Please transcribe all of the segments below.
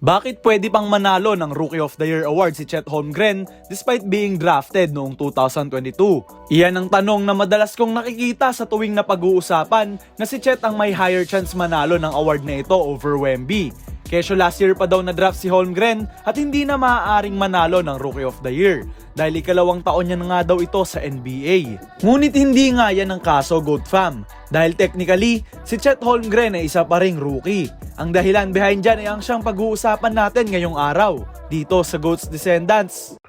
Bakit pwede pang manalo ng Rookie of the Year award si Chet Holmgren despite being drafted noong 2022? Iyan ang tanong na madalas kong nakikita sa tuwing na pag-uusapan na si Chet ang may higher chance manalo ng award na ito over Wemby. Kesyo last year pa daw na-draft si Holmgren at hindi na maaaring manalo ng Rookie of the Year dahil ikalawang taon niya na nga daw ito sa NBA. Ngunit hindi nga yan ang kaso, Goat Fam, dahil technically, si Chet Holmgren ay isa pa ring rookie. Ang dahilan behind dyan ay ang siyang pag-uusapan natin ngayong araw dito sa Goats Descendants.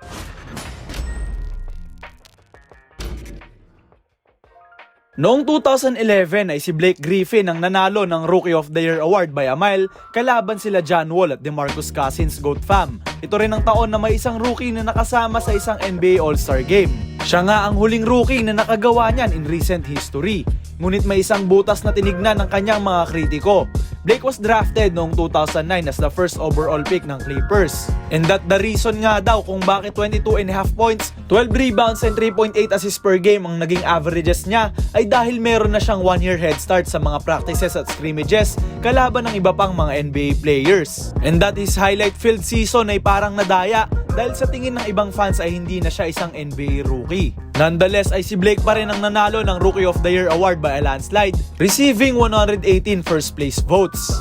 Noong 2011 ay si Blake Griffin ang nanalo ng Rookie of the Year award by a mile kalaban sila John Wall at DeMarcus Cousins, Goat Fam. Ito rin ang taon na may isang rookie na nakasama sa isang NBA All-Star Game. Siya nga ang huling rookie na nakagawa niyan in recent history. Ngunit may isang butas na tinignan ng kanyang mga kritiko. Blake was drafted noong 2009 as the first overall pick ng Clippers. And that the reason nga daw kung bakit 22.5 points, 12 rebounds and 3.8 assists per game ang naging averages niya ay dahil meron na siyang 1-year head start sa mga practices at scrimmages kalaban ng iba pang mga NBA players. And that his highlight-filled season ay parang nadaya dahil sa tingin ng ibang fans ay hindi na siya isang NBA rookie. Nonetheless ay si Blake pa rin ang nanalo ng Rookie of the Year award by a landslide, receiving 118 first place votes.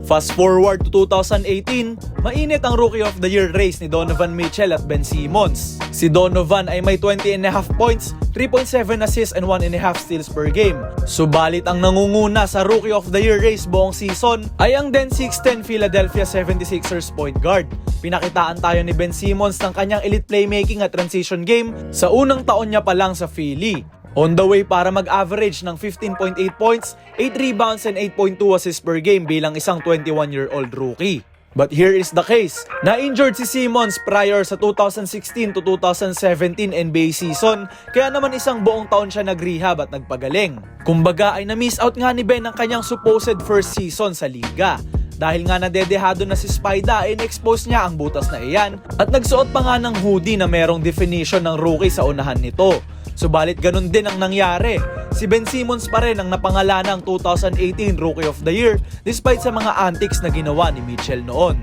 Fast forward to 2018, mainit ang Rookie of the Year race ni Donovan Mitchell at Ben Simmons. Si Donovan ay may 20.5 points, 3.7 assists and 1.5 steals per game. Subalit ang nangunguna sa Rookie of the Year race buong season ay ang then 6'10 Philadelphia 76ers point guard. Pinakitaan tayo ni Ben Simmons ng kanyang elite playmaking at transition game sa unang taon niya pa lang sa Philly. On the way para mag-average ng 15.8 points, 8 rebounds and 8.2 assists per game bilang isang 21-year-old rookie. But here is the case. Na-injured si Simmons prior sa 2016 to 2017 NBA season, kaya naman isang buong taon siya nag-rehab at nagpagaling. Kumbaga ay na-miss out nga ni Ben ang kanyang supposed first season sa liga. Dahil nga nadedehado na si Spida ay na-expose niya ang butas na iyan at nagsuot pa nga ng hoodie na merong definition ng rookie sa unahan nito. Subalit ganun din ang nangyari. Si Ben Simmons pa rin ang napangalanang 2018 Rookie of the Year despite sa mga antics na ginawa ni Mitchell noon.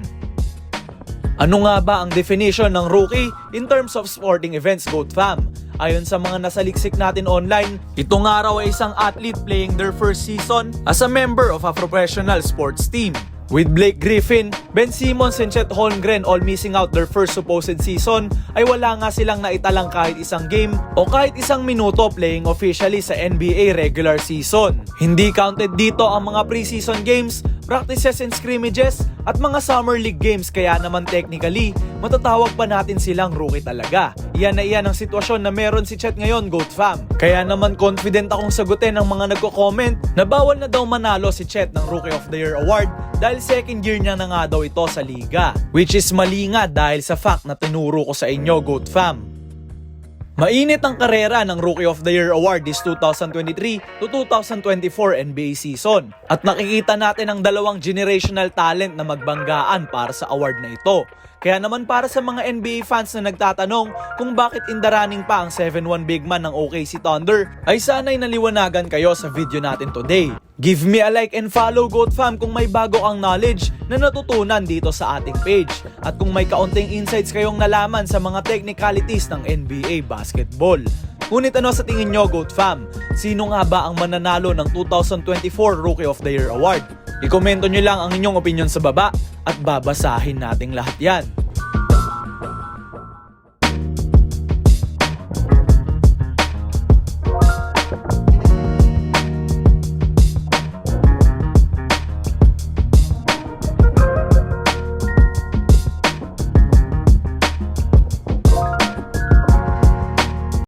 Ano nga ba ang definition ng rookie in terms of sporting events, Goat Fam? Ayon sa mga nasaliksik natin online, ito nga raw ay isang athlete playing their first season as a member of a professional sports team. With Blake Griffin, Ben Simmons and Chet Holmgren all missing out their first supposed season ay wala nga silang naitalang kahit isang game o kahit isang minuto playing officially sa NBA regular season. Hindi counted dito ang mga preseason games, practices and scrimmages at mga summer league games kaya naman technically matatawag pa natin silang rookie talaga. Iyan na iyan ang sitwasyon na meron si Chet ngayon, Goat Fam. Kaya naman confident akong sagutin ang mga nagko-comment na bawal na daw manalo si Chet ng Rookie of the Year award dahil second year niya na nga daw ito sa liga. Which is mali nga dahil sa fact na tinuro ko sa inyo, Goat Fam. Mainit ang karera ng Rookie of the Year award this 2023 to 2024 NBA season. At nakikita natin ang dalawang generational talent na magbanggaan para sa award na ito. Kaya naman para sa mga NBA fans na nagtatanong kung bakit in the running pa ang 7'1 big man ng OKC Thunder, ay sana'y naliwanagan kayo sa video natin today. Give me a like and follow, Goat Fam, kung may bago kang knowledge na natutunan dito sa ating page. At kung may kaunting insights kayong nalaman sa mga technicalities ng NBA basketball. Ngunit ano sa tingin nyo, Goat Fam? Sino nga ba ang mananalo ng 2024 Rookie of the Year award? I-komento nyo lang ang inyong opinion sa baba at babasahin nating lahat yan.